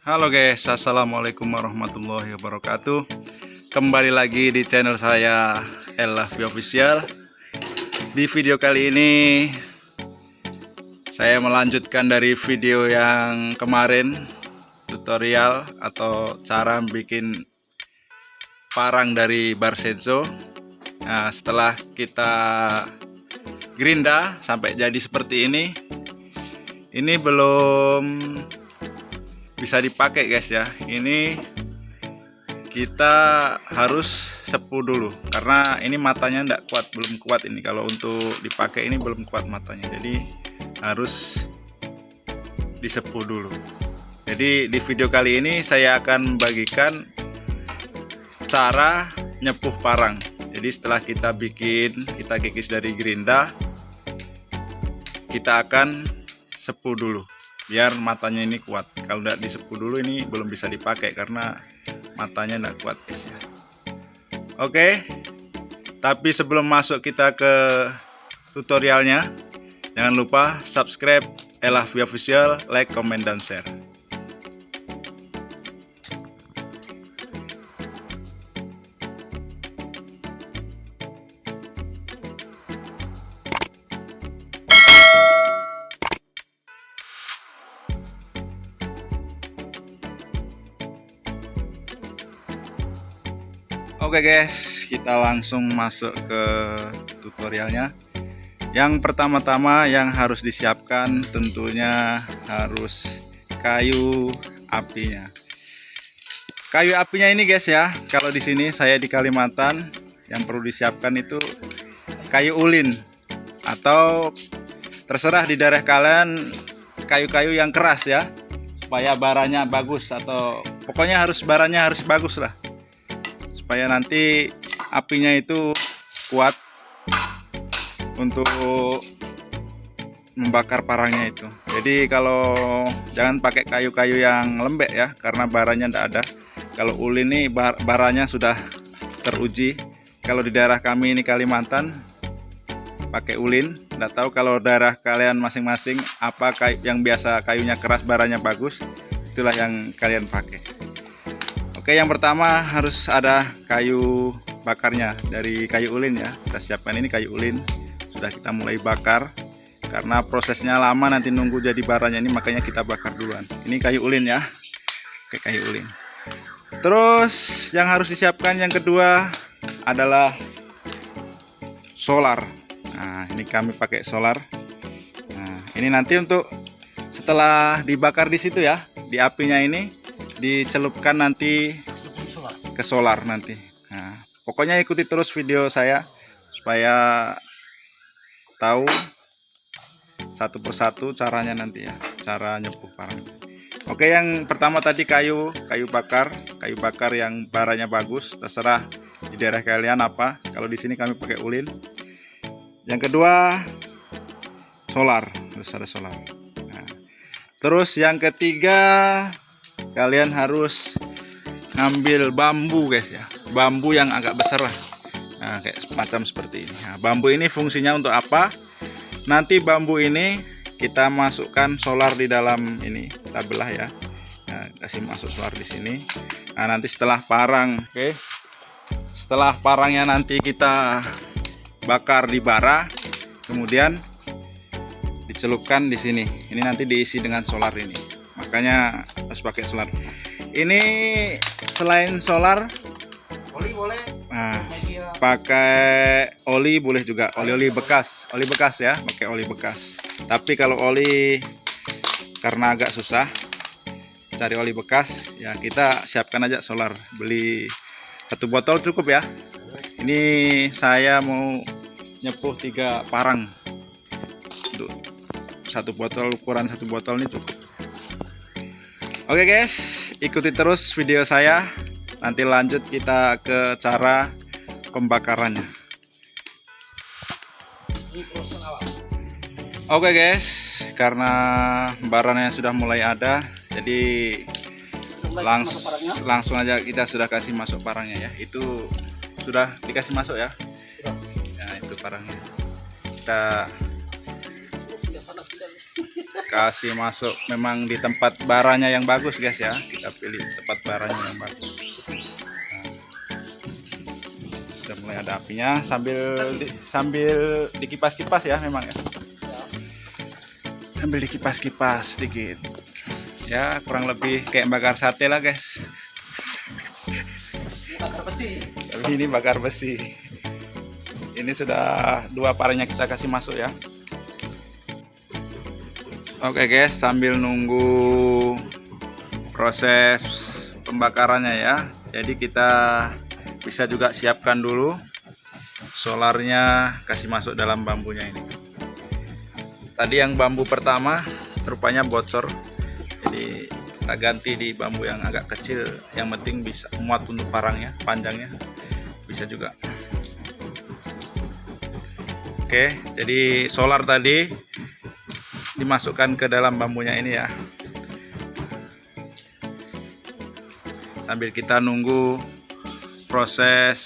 Halo guys, assalamualaikum warahmatullahi wabarakatuh. Kembali lagi di channel saya Elafi Official. Di video kali ini saya melanjutkan dari video yang kemarin, tutorial atau cara bikin parang dari Barsenso. Nah, setelah kita gerinda sampai jadi seperti ini belum bisa dipakai guys ya. Ini kita harus sepuh dulu karena ini matanya enggak kuat, belum kuat ini. Kalau untuk dipakai ini belum kuat matanya, jadi harus disepuh dulu. Jadi di video kali ini saya akan bagikan cara nyepuh parang. Jadi setelah kita kikis dari gerinda, kita akan sepuh dulu biar matanya ini kuat. Kalau tidak disepuh dulu ini belum bisa dipakai karena matanya tidak kuat guys ya. Oke, tapi sebelum masuk kita ke tutorialnya, jangan lupa subscribe Elafi Official, like, comment, dan share. Oke guys, kita langsung masuk ke tutorialnya. Yang pertama-tama yang harus disiapkan tentunya harus kayu apinya. Kayu apinya ini guys ya, kalau di sini saya di Kalimantan yang perlu disiapkan itu kayu ulin, atau terserah di daerah kalian kayu-kayu yang keras ya, supaya baranya bagus, atau pokoknya baranya harus bagus lah, supaya nanti apinya itu kuat untuk membakar parangnya itu. Jadi kalau jangan pakai kayu-kayu yang lembek ya, karena baranya tidak ada. Kalau ulin ini baranya sudah teruji. Kalau di daerah kami ini Kalimantan pakai ulin. Tidak tahu kalau daerah kalian masing-masing apa kayu yang biasa kayunya keras baranya bagus, itulah yang kalian pakai. Oke, yang pertama harus ada kayu bakarnya dari kayu ulin ya. Kita siapkan ini kayu ulin, sudah kita mulai bakar karena prosesnya lama, nanti nunggu jadi baranya ini, makanya kita bakar duluan. Ini kayu ulin ya. Oke, kayu ulin. Terus yang harus disiapkan yang kedua adalah solar. Nah, ini kami pakai solar. Nah, ini nanti untuk setelah dibakar di situ ya, di apinya ini dicelupkan nanti ke solar nanti. Nah, pokoknya ikuti terus video saya supaya tahu satu persatu caranya nanti ya, cara nyepuh parang. Oke, yang pertama tadi kayu bakar yang baranya bagus, terserah di daerah kalian apa. Kalau di sini kami pakai ulin. Yang kedua solar, harus ada solar. Nah, terus yang ketiga kalian harus ngambil bambu guys ya, bambu yang agak besar lah. Nah, kayak semacam seperti ini. Nah, bambu ini fungsinya untuk apa? Nanti bambu ini kita masukkan solar di dalam ini, kita belah ya. Nah, kasih masuk solar di sini. Nah, nanti setelah parang, oke, setelah parangnya nanti kita bakar di bara, kemudian dicelupkan di sini. Ini nanti diisi dengan solar ini. Makanya harus pakai solar. Ini selain solar, Oli boleh. nah, pakai oli boleh juga, oli bekas ya, pakai oli bekas. Tapi kalau oli karena agak susah cari oli bekas ya, kita siapkan aja solar. Beli 1 botol cukup ya. Ini saya mau nyepuh 3 parang. Untuk 1 botol, ukuran 1 botol ini cukup. Oke guys, ikuti terus video saya. Nanti lanjut kita ke cara pembakarannya. Oke guys, karena barangnya sudah mulai ada, jadi langsung aja kita sudah kasih masuk parangnya ya. Itu sudah dikasih masuk ya. Ya, itu parangnya. Kita kasih masuk memang di tempat baranya yang bagus guys ya, kita pilih tempat baranya yang bagus. Sudah mulai ada apinya, sambil dikipas-kipas ya memang ya, sambil dikipas-kipas sedikit ya, kurang lebih kayak bakar sate lah guys. Bakar besi. Tapi ini bakar besi. Ini sudah 2 paranya kita kasih masuk ya. Oke guys, sambil nunggu proses pembakarannya ya, jadi kita bisa juga siapkan dulu solarnya, kasih masuk dalam bambunya ini. Tadi yang bambu pertama rupanya bocor, jadi kita ganti di bambu yang agak kecil, yang penting bisa muat untuk parangnya, panjangnya bisa juga. Oke, jadi solar tadi dimasukkan ke dalam bambunya ini ya, sambil kita nunggu proses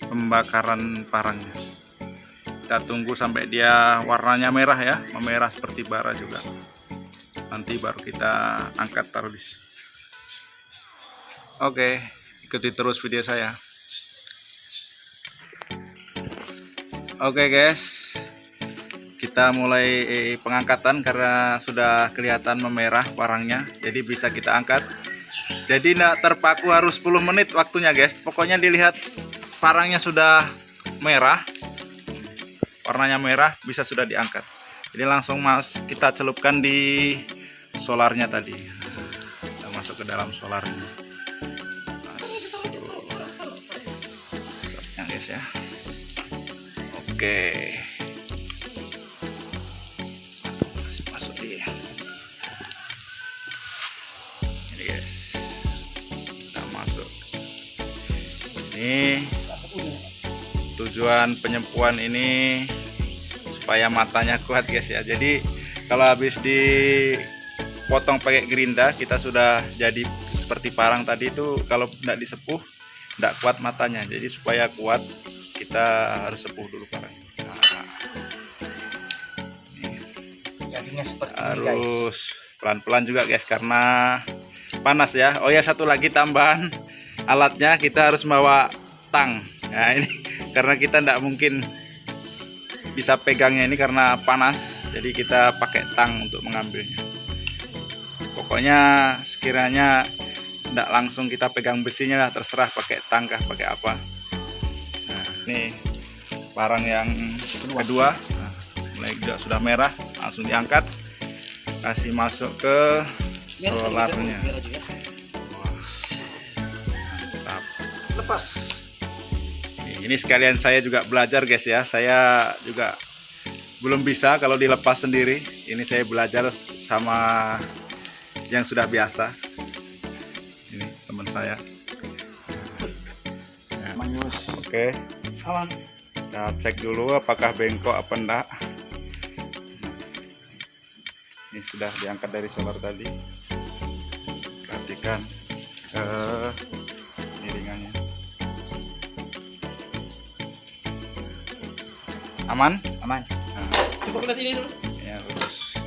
pembakaran parangnya. Kita tunggu sampai dia warnanya merah ya, memerah seperti bara juga. Nanti baru kita angkat taruh di sini. Oke, ikuti terus video saya. Oke guys, kita mulai pengangkatan karena sudah kelihatan memerah parangnya, jadi bisa kita angkat. Jadi tidak terpaku harus 10 menit waktunya guys, pokoknya dilihat parangnya sudah merah, warnanya merah, bisa sudah diangkat. Jadi langsung kita celupkan di solarnya tadi. Kita masuk ke dalam solarnya. Masuknya guys ya. Oke. Masuk dia. Ini guys. Kita masuk. Ini tujuan penyempuan ini supaya matanya kuat guys ya. Jadi kalau habis dipotong pakai gerinda, kita sudah jadi seperti parang tadi itu, kalau tidak disepuh tidak kuat matanya. Jadi supaya kuat kita harus sepuh dulu parang. Jadinya seperti Harus pelan-pelan juga guys karena panas ya. Oh ya, satu lagi tambahan alatnya, kita harus bawa tang. Nah ini karena kita tidak mungkin bisa pegangnya ini karena panas, jadi kita pakai tang untuk mengambilnya. Pokoknya sekiranya tidak langsung kita pegang besinya lah, terserah pakai tang kah pakai apa. Nah ini barang yang kedua. Nah, mulai juga sudah merah, langsung diangkat, kasih masuk ke solarnya. Mantap. lepas. Ini sekalian saya juga belajar guys ya, saya juga belum bisa kalau dilepas sendiri. Ini saya belajar sama yang sudah biasa. Ini teman saya. Oke, Aman. kita cek dulu apakah bengkok apa enggak. Ini sudah diangkat dari solar tadi. Perhatikan miringannya. Aman? Aman. Nah, Coba lihat ini dulu. ya lurus.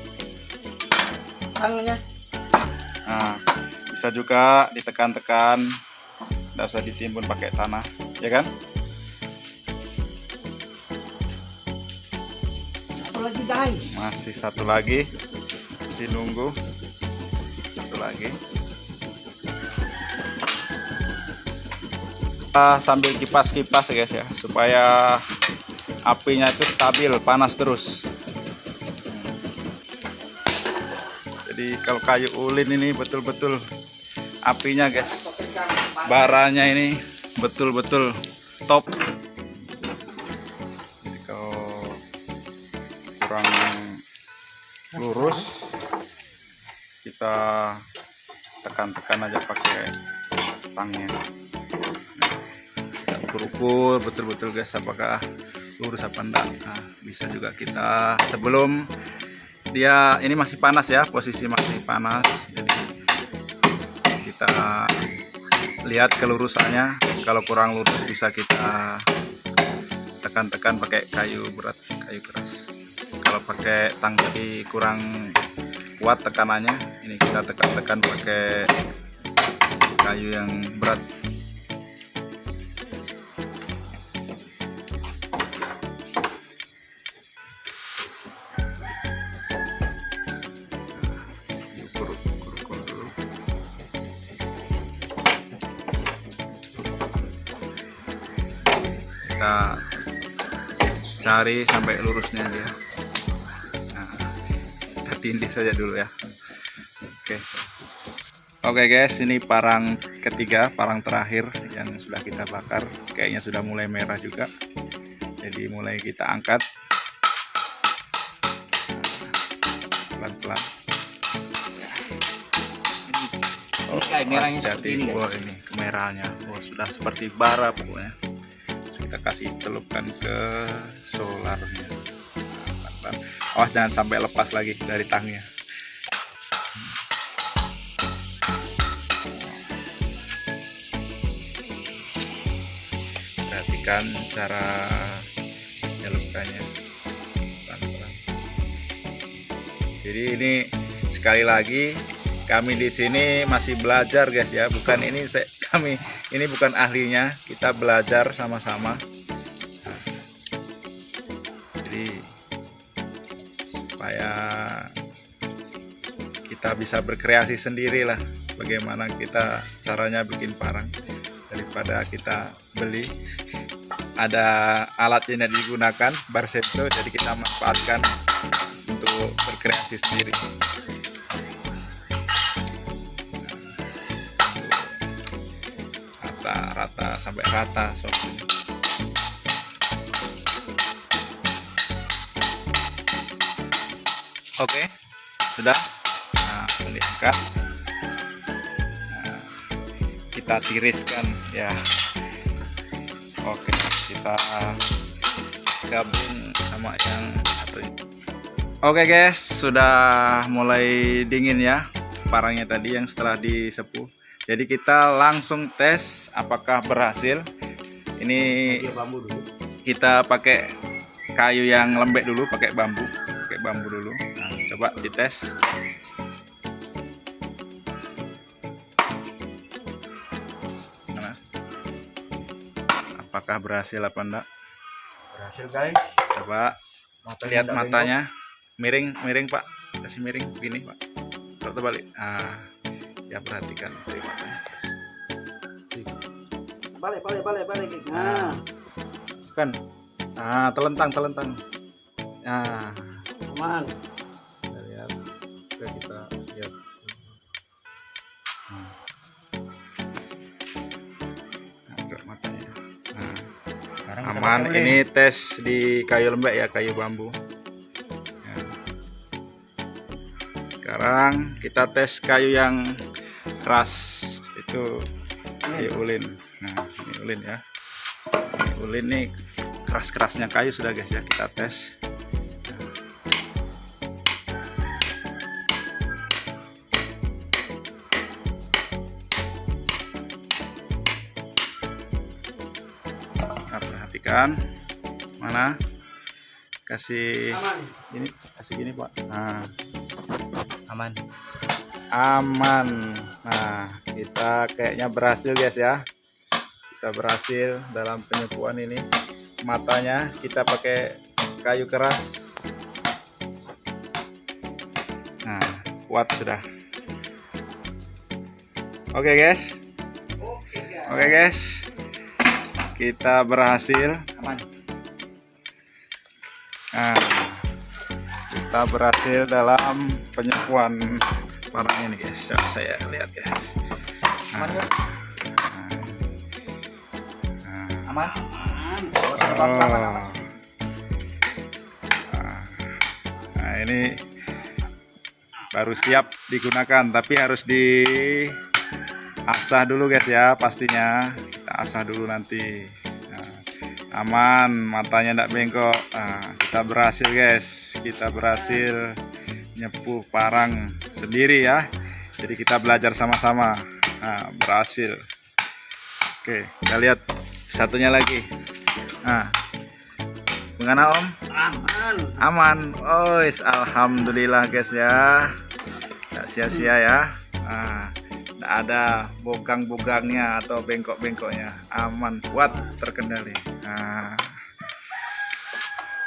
Tangannya. Nah, bisa juga ditekan-tekan, nggak usah ditimbun pakai tanah, ya kan? Satu lagi guys. Masih satu lagi, masih nunggu satu lagi. Kita sambil kipas-kipas ya guys ya, supaya apinya itu stabil, panas terus. Jadi kalau kayu ulin ini betul-betul apinya guys, baranya ini betul-betul top. Jadi kalau kurang lurus, kita tekan-tekan aja pakai tangnya. Kita ukur betul-betul guys, apakah lurus apa enggak. Nah, bisa juga kita sebelum dia ini masih panas ya, posisi masih panas, jadi kita lihat kelurusannya. Kalau kurang lurus bisa kita tekan-tekan pakai kayu berat, kayu keras. Kalau pakai tang tadi kurang kuat tekanannya. Ini kita tekan-tekan pakai kayu yang berat. Ukur dulu. Kita cari sampai lurusnya dia. Nah, kita tindih saja dulu ya. Oke guys, ini parang ketiga, parang terakhir yang sudah kita bakar. Kayaknya sudah mulai merah juga. Jadi mulai kita angkat pelan-pelan. Ini kayak merahnya Hati-hati. seperti ini, guys. Wah, ini kemerahnya. Wah, sudah seperti bara pokoknya. Terus kita kasih celupkan ke solarnya. Pelan-pelan. Awas jangan sampai lepas lagi dari tangnya. Perhatikan cara celupkannya pelan-pelan. Jadi ini sekali lagi kami di sini masih belajar guys ya, bukan kami ini bukan ahlinya, kita belajar sama-sama. Jadi supaya kita bisa berkreasi sendiri lah, bagaimana kita caranya bikin parang, daripada kita beli. Ada alat yang digunakan Barcento, jadi kita manfaatkan untuk berkreasi sendiri. Rata sampai rata soalnya. Oke, sudah. Nah, diangkat. Nah, kita tiriskan ya. Oke, kita gabung sama yang satu ini. Oke guys, sudah mulai dingin ya parangnya tadi yang setelah disepuh. Jadi kita langsung tes apakah berhasil. Ini Bambu dulu. kita pakai kayu yang lembek dulu, pakai bambu dulu. Nah, coba dites. Nah, apakah berhasil apa enggak? Berhasil guys. Coba lihat matanya. Miring Pak, kasih miring begini Pak. Coba balik. Ya perhatikan dari matanya. Balik. Nah, Kan. Telentang. Nah, aman. kita lihat. Kita lihat. Nah, matanya. Nah, aman. Ini tes di kayu lembek ya, kayu bambu. Ya. Sekarang kita tes kayu yang keras, itu kayu ulin. Nah, ini ulin ya. Ini ulin nih, keras-kerasnya kayu sudah guys ya, kita tes. Nah, perhatikan mana, kasih Aman. ini, kasih gini Pak. Nah, Aman. Nah, kita kayaknya berhasil guys ya. Kita berhasil dalam penyepuan ini. Matanya kita pakai kayu keras. Nah, kuat sudah. Oke guys. Oke guys. Kita berhasil. Aman. Nah, kita berhasil dalam penyepuan parang ini guys. Coba saya lihat guys. Aman guys. Aman. Nah, ini baru siap digunakan, tapi harus diasah dulu guys ya, pastinya kita asah dulu nanti. Nah, aman, matanya tidak bengkok. Nah, kita berhasil guys, kita berhasil nyepuh parang sendiri ya, jadi kita belajar sama-sama. Nah, berhasil. Oke, kita lihat satunya lagi. Nah, gimana Om? Aman. Aman. Oh, alhamdulillah guys ya. Nggak sia-sia ya. Nah, nggak ada bogang-bogangnya atau bengkok-bengkoknya, aman, kuat, terkendali. Nah.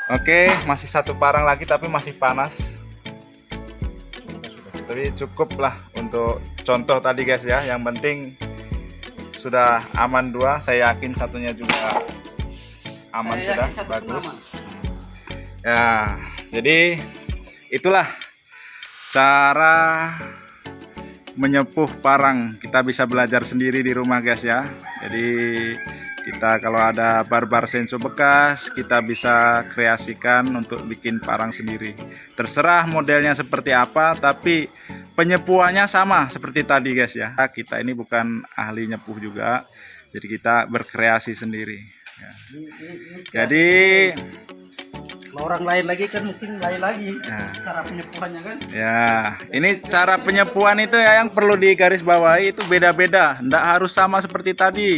Oke, masih satu parang lagi tapi masih panas. Tapi cukup lah untuk contoh tadi guys ya. Yang penting sudah aman 2. Saya yakin satunya juga aman, sudah bagus. Ya, jadi itulah cara menyepuh parang. Kita bisa belajar sendiri di rumah guys ya. Jadi kita kalau ada barbar senso bekas, kita bisa kreasikan untuk bikin parang sendiri. Terserah modelnya seperti apa, tapi penyepuhannya sama seperti tadi guys ya. Kita ini bukan ahli nyepuh juga, jadi kita berkreasi sendiri ya. Jadi orang lain lagi kan mungkin lain lagi cara penyepuhannya kan. Ya, ini cara penyepuhan itu ya yang perlu digarisbawahi, itu beda-beda, nggak harus sama seperti tadi.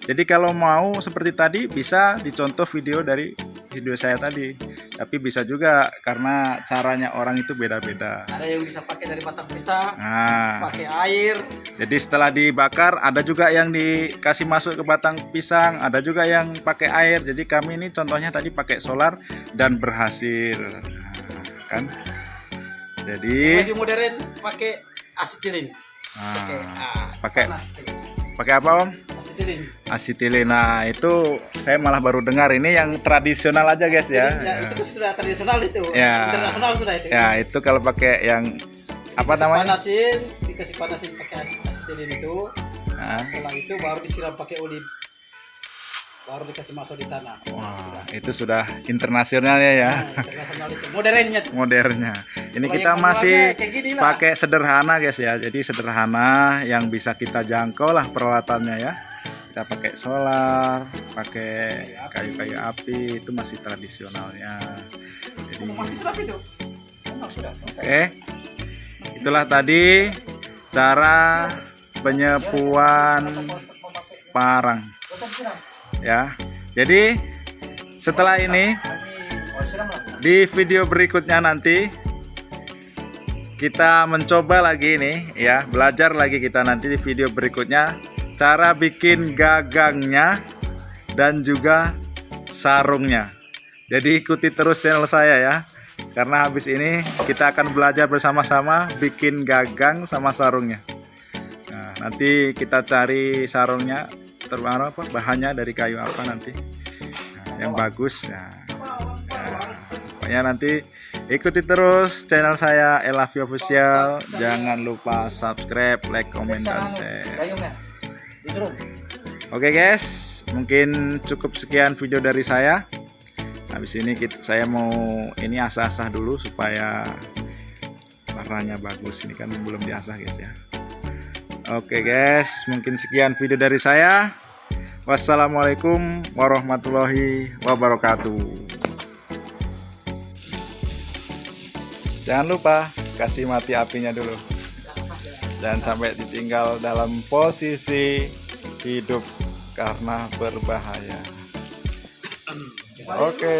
Jadi kalau mau seperti tadi bisa dicontoh video dari video saya tadi, tapi bisa juga karena caranya orang itu beda-beda. Ada yang bisa pakai dari batang pisang, Nah, pakai air. jadi setelah dibakar ada juga yang dikasih masuk ke batang pisang, ada juga yang pakai air. Jadi kami ini contohnya tadi pakai solar dan berhasil. Nah, kan? Jadi Lagi modern pakai asetilin. pakai apa Om? Asetilin. Asetilin. Nah itu saya malah baru dengar, ini yang tradisional aja guys ya. Ya, itu sudah tradisional itu. Ya. Internasional sudah itu. Ya itu kalau pakai yang apa namanya? Dikasih panasin pakai asetilin itu. Nah. Setelah itu baru disiram pakai oli. Baru dikasih masuk di tanah. Wah, itu sudah internasionalnya ya. Internasional itu. Modernnya. Modernnya. Ini Kalau kita yang masih manualnya kayak gini lah. pakai sederhana guys ya. Jadi sederhana yang bisa kita jangkau lah peralatannya ya. Kita pakai solar, pakai kayu-kayu api, itu masih tradisionalnya. Jadi oke. Itulah tadi cara penyepuhan parang. Ya. Jadi setelah ini di video berikutnya nanti kita mencoba lagi nih ya, belajar lagi kita nanti di video berikutnya cara bikin gagangnya dan juga sarungnya. Jadi ikuti terus channel saya ya, karena habis ini kita akan belajar bersama-sama bikin gagang sama sarungnya. Nah, nanti kita cari sarungnya, bahannya dari kayu apa nanti yang bagus ya. Pokoknya nanti ikuti terus channel saya Elavi Official. Jangan lupa subscribe, like, komen, dan share. Oke guys, mungkin cukup sekian video dari saya. Habis ini saya mau ini asah-asah dulu supaya warnanya bagus. Ini kan belum diasah guys ya. Oke guys, mungkin sekian video dari saya. Wassalamualaikum warahmatullahi wabarakatuh. Jangan lupa kasih mati apinya dulu. Jangan sampai ditinggal dalam posisi hidup karena berbahaya. Oke.